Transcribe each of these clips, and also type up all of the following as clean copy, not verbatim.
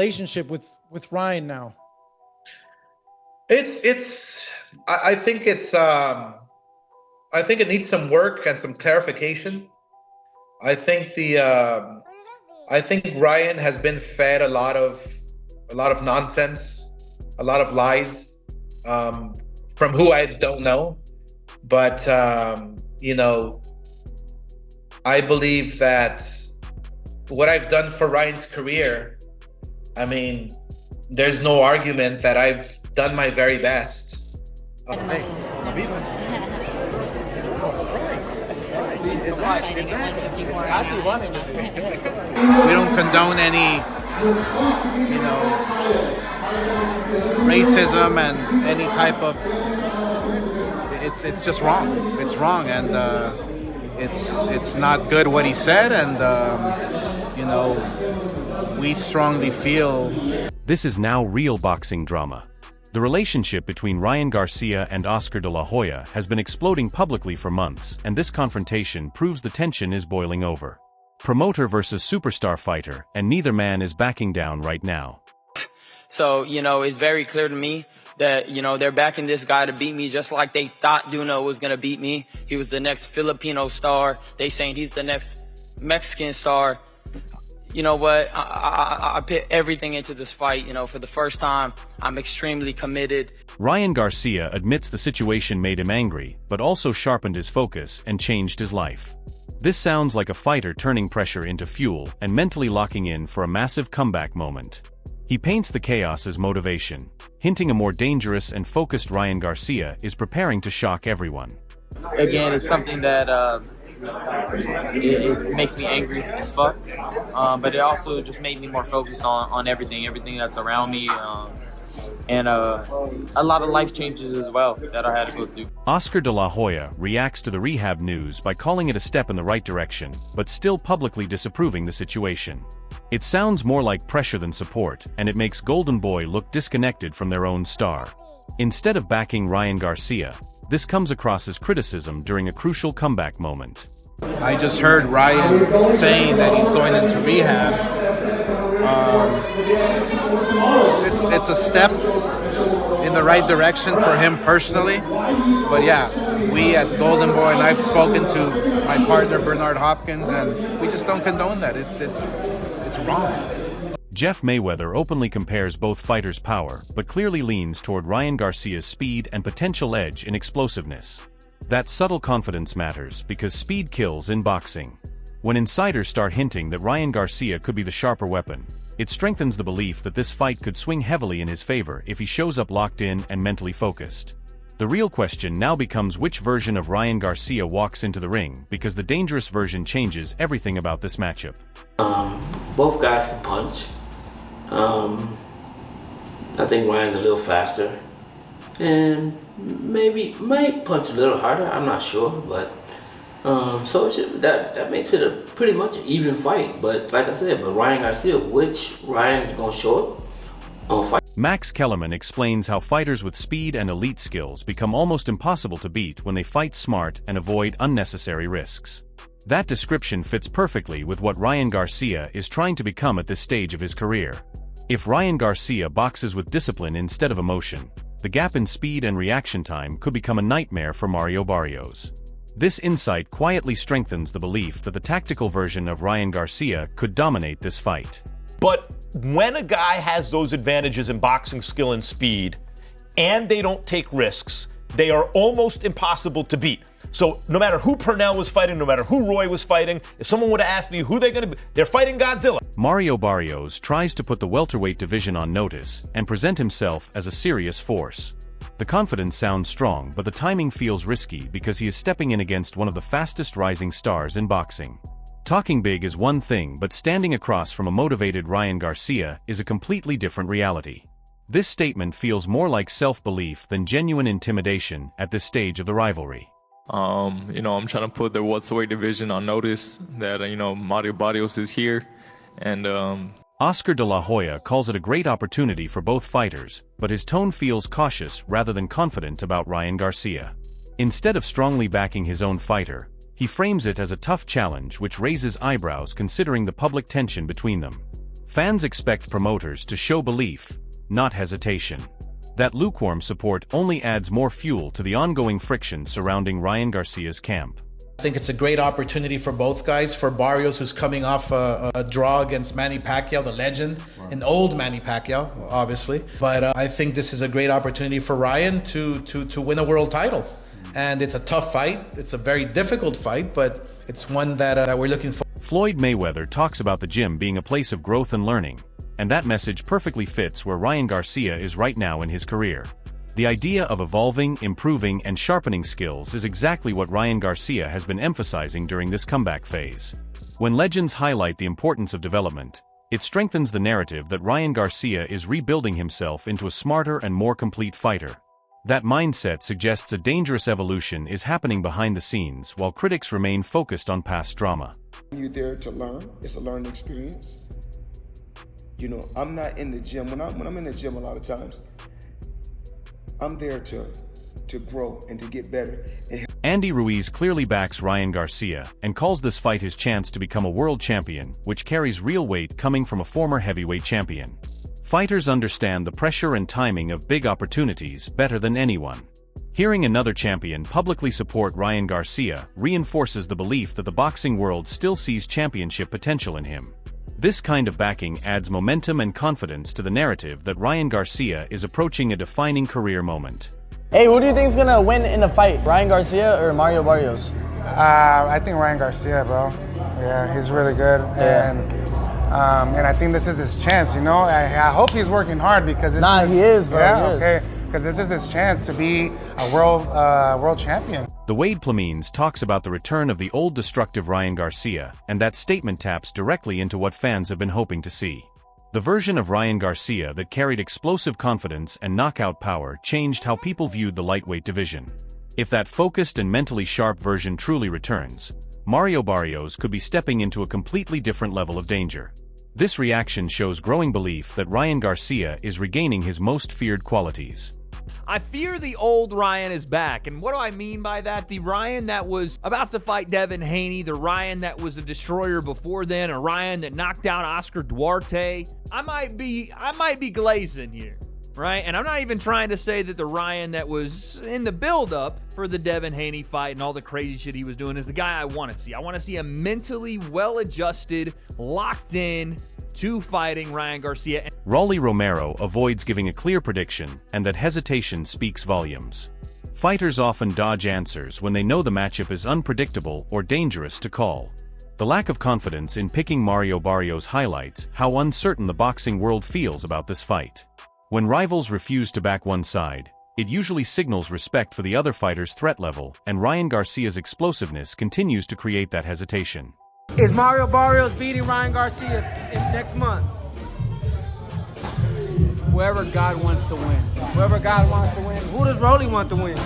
relationship with Ryan now? I think I think it needs some work and some clarification. I think I think Ryan has been fed a lot of nonsense, a lot of lies, from who I don't know. But you know, I believe that what I've done for Ryan's career, I mean, there's no argument that I've done my very best. We don't condone any, you know, racism and any type of. It's just wrong. It's wrong, and it's not good what he said, and you know, we strongly feel. This is now real boxing drama. The relationship between Ryan Garcia and Oscar de la Hoya has been exploding publicly for months, and this confrontation proves the tension is boiling over. Promoter versus superstar fighter, and neither man is backing down right now. So, you know, it's very clear to me that, you know, they're backing this guy to beat me just like they thought Duno was going to beat me. He was the next Filipino star. They saying he's the next Mexican star. You know what? I put everything into this fight. You know, for the first time, I'm extremely committed. Ryan Garcia admits the situation made him angry, but also sharpened his focus and changed his life. This sounds like a fighter turning pressure into fuel and mentally locking in for a massive comeback moment. He paints the chaos as motivation, hinting a more dangerous and focused Ryan Garcia is preparing to shock everyone. Again, it's something that it makes me angry as fuck, but it also just made me more focused on everything that's around me, and a lot of life changes as well that I had to go through. Oscar de la Hoya reacts to the rehab news by calling it a step in the right direction, but still publicly disapproving the situation. It sounds more like pressure than support, and it makes Golden Boy look disconnected from their own star. Instead of backing Ryan Garcia, this comes across as criticism during a crucial comeback moment. I just heard Ryan saying that he's going into rehab. It's a step in the right direction for him personally. But yeah, we at Golden Boy, and I've spoken to my partner Bernard Hopkins, and we just don't condone that. It's wrong. Jeff Mayweather openly compares both fighters' power, but clearly leans toward Ryan Garcia's speed and potential edge in explosiveness. That subtle confidence matters because speed kills in boxing. When insiders start hinting that Ryan Garcia could be the sharper weapon, it strengthens the belief that this fight could swing heavily in his favor if he shows up locked in and mentally focused. The real question now becomes which version of Ryan Garcia walks into the ring, because the dangerous version changes everything about this matchup. Both guys can punch. I think Ryan's a little faster, and maybe might punch a little harder. I'm not sure, but so that makes it a pretty much an even fight. But like I said, but Ryan Garcia, which Ryan is gonna show up on fight? Max Kellerman explains how fighters with speed and elite skills become almost impossible to beat when they fight smart and avoid unnecessary risks. That description fits perfectly with what Ryan Garcia is trying to become at this stage of his career. If Ryan Garcia boxes with discipline instead of emotion, the gap in speed and reaction time could become a nightmare for Mario Barrios. This insight quietly strengthens the belief that the tactical version of Ryan Garcia could dominate this fight. But when a guy has those advantages in boxing skill and speed, and they don't take risks, they are almost impossible to beat. So no matter who Purnell was fighting, no matter who Roy was fighting, if someone would have asked me who they're going to be, they're fighting Godzilla. Mario Barrios tries to put the welterweight division on notice and present himself as a serious force. The confidence sounds strong, but the timing feels risky because he is stepping in against one of the fastest rising stars in boxing. Talking big is one thing, but standing across from a motivated Ryan Garcia is a completely different reality. This statement feels more like self-belief than genuine intimidation at this stage of the rivalry. You know, I'm trying to put the welterweight division on notice that, you know, Mario Barrios is here. And Oscar de la Hoya calls it a great opportunity for both fighters, but his tone feels cautious rather than confident about Ryan Garcia. Instead of strongly backing his own fighter, he frames it as a tough challenge which raises eyebrows considering the public tension between them. Fans expect promoters to show belief, not hesitation. That lukewarm support only adds more fuel to the ongoing friction surrounding Ryan Garcia's camp. I think it's a great opportunity for both guys. For Barrios, who's coming off a draw against Manny Pacquiao, the legend, an old Manny Pacquiao, obviously. But I think this is a great opportunity for Ryan to win a world title. And it's a tough fight. It's a very difficult fight, but it's one that we're looking for. Floyd Mayweather talks about the gym being a place of growth and learning, and that message perfectly fits where Ryan Garcia is right now in his career. The idea of evolving, improving, and sharpening skills is exactly what Ryan Garcia has been emphasizing during this comeback phase. When legends highlight the importance of development, it strengthens the narrative that Ryan Garcia is rebuilding himself into a smarter and more complete fighter. That mindset suggests a dangerous evolution is happening behind the scenes while critics remain focused on past drama. You're there to learn. It's a learning experience. You know, I'm not in the gym. When I'm in the gym a lot of times, I'm there to grow and to get better. Andy Ruiz clearly backs Ryan Garcia and calls this fight his chance to become a world champion, which carries real weight coming from a former heavyweight champion. Fighters understand the pressure and timing of big opportunities better than anyone. Hearing another champion publicly support Ryan Garcia reinforces the belief that the boxing world still sees championship potential in him. This kind of backing adds momentum and confidence to the narrative that Ryan Garcia is approaching a defining career moment. Hey, who do you think is gonna win in the fight? Ryan Garcia or Mario Barrios? I think Ryan Garcia, bro. Yeah, he's really good, and I think this is his chance. You know, I hope he's working hard because he is, bro. Yeah, he is. okay, because this is his chance to be a world champion. The Wade Plemines talks about the return of the old destructive Ryan Garcia, and that statement taps directly into what fans have been hoping to see. The version of Ryan Garcia that carried explosive confidence and knockout power changed how people viewed the lightweight division. If that focused and mentally sharp version truly returns, Mario Barrios could be stepping into a completely different level of danger. This reaction shows growing belief that Ryan Garcia is regaining his most feared qualities. I fear the old Ryan is back. And what do I mean by that? The Ryan that was about to fight Devin Haney, the Ryan that was a destroyer before then, a Ryan that knocked out Oscar Duarte. I might be glazing here, right? And I'm not even trying to say that the Ryan that was in the build-up for the Devin Haney fight and all the crazy shit he was doing is the guy I want to see. I want to see a mentally well-adjusted, locked in, to fighting Ryan Garcia. Rolly Romero avoids giving a clear prediction, and that hesitation speaks volumes. Fighters often dodge answers when they know the matchup is unpredictable or dangerous to call. The lack of confidence in picking Mario Barrios highlights how uncertain the boxing world feels about this fight. When rivals refuse to back one side, it usually signals respect for the other fighter's threat level, and Ryan Garcia's explosiveness continues to create that hesitation. Is Mario Barrios beating Ryan Garcia next month? Whoever God wants to win. Whoever God wants to win. Who does Rolly want to win? It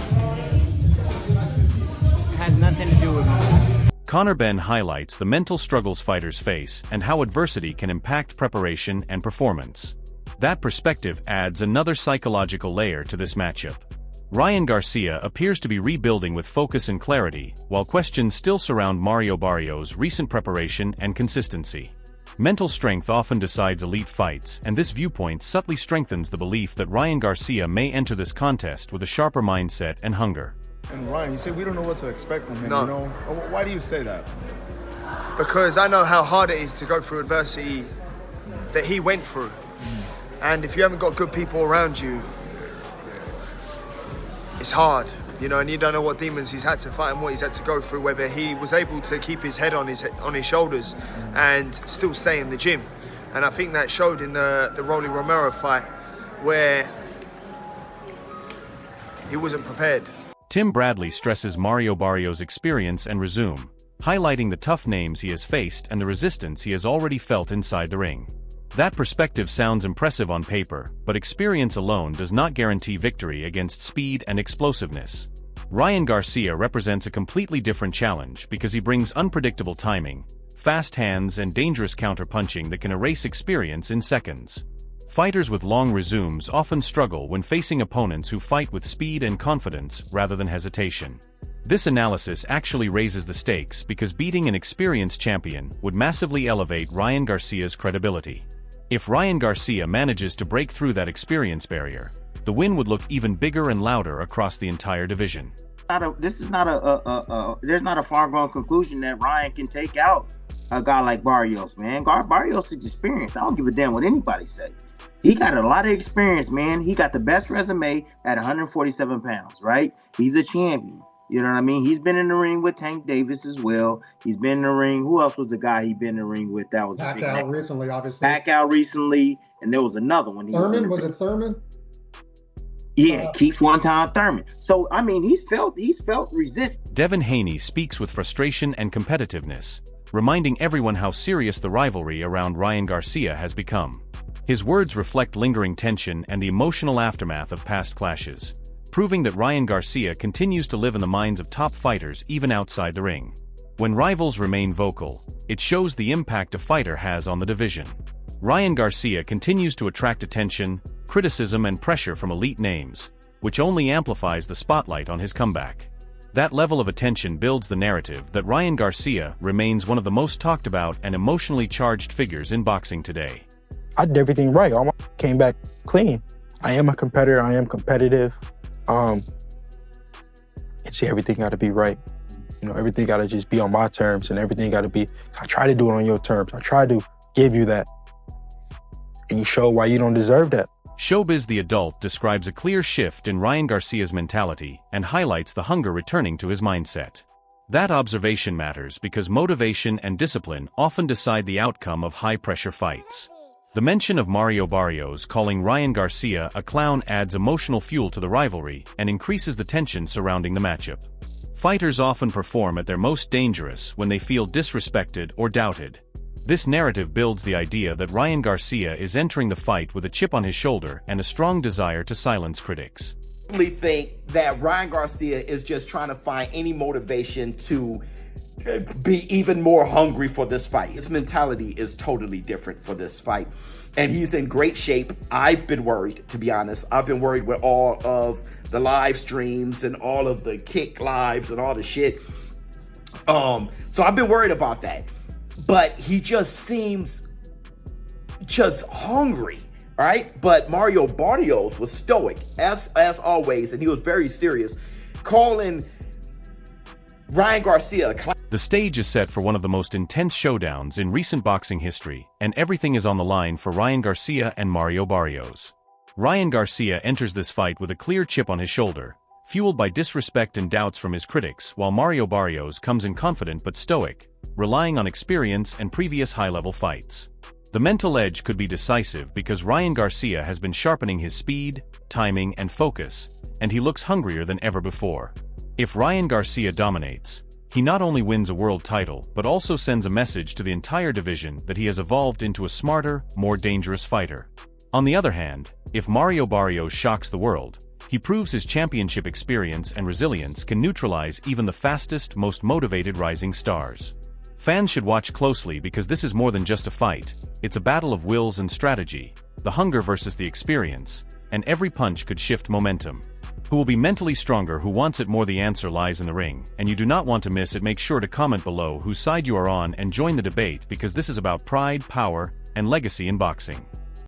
has nothing to do with me. Conor Benn highlights the mental struggles fighters face and how adversity can impact preparation and performance. That perspective adds another psychological layer to this matchup. Ryan Garcia appears to be rebuilding with focus and clarity, while questions still surround Mario Barrios' recent preparation and consistency. Mental strength often decides elite fights, and this viewpoint subtly strengthens the belief that Ryan Garcia may enter this contest with a sharper mindset and hunger. And Ryan, you say we don't know what to expect from him, No. you know? Why do you say that? Because I know how hard it is to go through adversity that he went through. And if you haven't got good people around you, it's hard, you know, and you don't know what demons he's had to fight and what he's had to go through, whether he was able to keep his head on his shoulders and still stay in the gym. And I think that showed in the Rolly Romero fight where he wasn't prepared. Tim Bradley stresses Mario Barrios' experience and resume, highlighting the tough names he has faced and the resistance he has already felt inside the ring. That perspective sounds impressive on paper, but experience alone does not guarantee victory against speed and explosiveness. Ryan Garcia represents a completely different challenge because he brings unpredictable timing, fast hands, and dangerous counter-punching that can erase experience in seconds. Fighters with long resumes often struggle when facing opponents who fight with speed and confidence rather than hesitation. This analysis actually raises the stakes because beating an experienced champion would massively elevate Ryan Garcia's credibility. If Ryan Garcia manages to break through that experience barrier, the win would look even bigger and louder across the entire division. There's not a far-gone conclusion that Ryan can take out a guy like Barrios, man. Barrios is experienced. I don't give a damn what anybody say. He got a lot of experience, man. He got the best resume at 147 pounds, right? He's a champion. You know what I mean? He's been in the ring with Tank Davis as well. He's been in the ring. Who else was the guy he been in the ring with? That was Pacquiao recently, obviously. Pacquiao recently, and there was another one. Thurman, was it Thurman? Yeah, Keith one-time Thurman. So I mean, he's felt resistance. Devin Haney speaks with frustration and competitiveness, reminding everyone how serious the rivalry around Ryan Garcia has become. His words reflect lingering tension and the emotional aftermath of past clashes, proving that Ryan Garcia continues to live in the minds of top fighters even outside the ring. When rivals remain vocal, it shows the impact a fighter has on the division. Ryan Garcia continues to attract attention, criticism and pressure from elite names, which only amplifies the spotlight on his comeback. That level of attention builds the narrative that Ryan Garcia remains one of the most talked about and emotionally charged figures in boxing today. I did everything right. All my came back clean. I am a competitor. I am competitive. Everything got to be right. You know, everything got to just be on my terms, and everything got to be. I try to do it on your terms. I try to give you that, and you show why you don't deserve that. Showbiz the Adult describes a clear shift in Ryan Garcia's mentality and highlights the hunger returning to his mindset. That observation matters because motivation and discipline often decide the outcome of high-pressure fights. The mention of Mario Barrios calling Ryan Garcia a clown adds emotional fuel to the rivalry and increases the tension surrounding the matchup. Fighters often perform at their most dangerous when they feel disrespected or doubted. This narrative builds the idea that Ryan Garcia is entering the fight with a chip on his shoulder and a strong desire to silence critics. I really think that Ryan Garcia is just trying to find any motivation to be even more hungry for this fight. His mentality is totally different for this fight, and he's in great shape. I've been worried, to be honest. I've been worried with all of the live streams and all of the kick lives and all the shit. So I've been worried about that. But he just seems just hungry, all right? But Mario Barrios was stoic, as always, and he was very serious, calling Ryan Garcia a clown. The stage is set for one of the most intense showdowns in recent boxing history, and everything is on the line for Ryan Garcia and Mario Barrios. Ryan Garcia enters this fight with a clear chip on his shoulder, fueled by disrespect and doubts from his critics, while Mario Barrios comes in confident but stoic, relying on experience and previous high-level fights. The mental edge could be decisive because Ryan Garcia has been sharpening his speed, timing, and focus, and he looks hungrier than ever before. If Ryan Garcia dominates, he not only wins a world title but also sends a message to the entire division that he has evolved into a smarter, more dangerous fighter. On the other hand, if Mario Barrios shocks the world, he proves his championship experience and resilience can neutralize even the fastest, most motivated rising stars. Fans should watch closely because this is more than just a fight. It's a battle of wills and strategy, the hunger versus the experience, and every punch could shift momentum. Who will be mentally stronger, who wants it more? The answer lies in the ring, and you do not want to miss it. Make sure to comment below whose side you are on and join the debate because this is about pride, power, and legacy in boxing.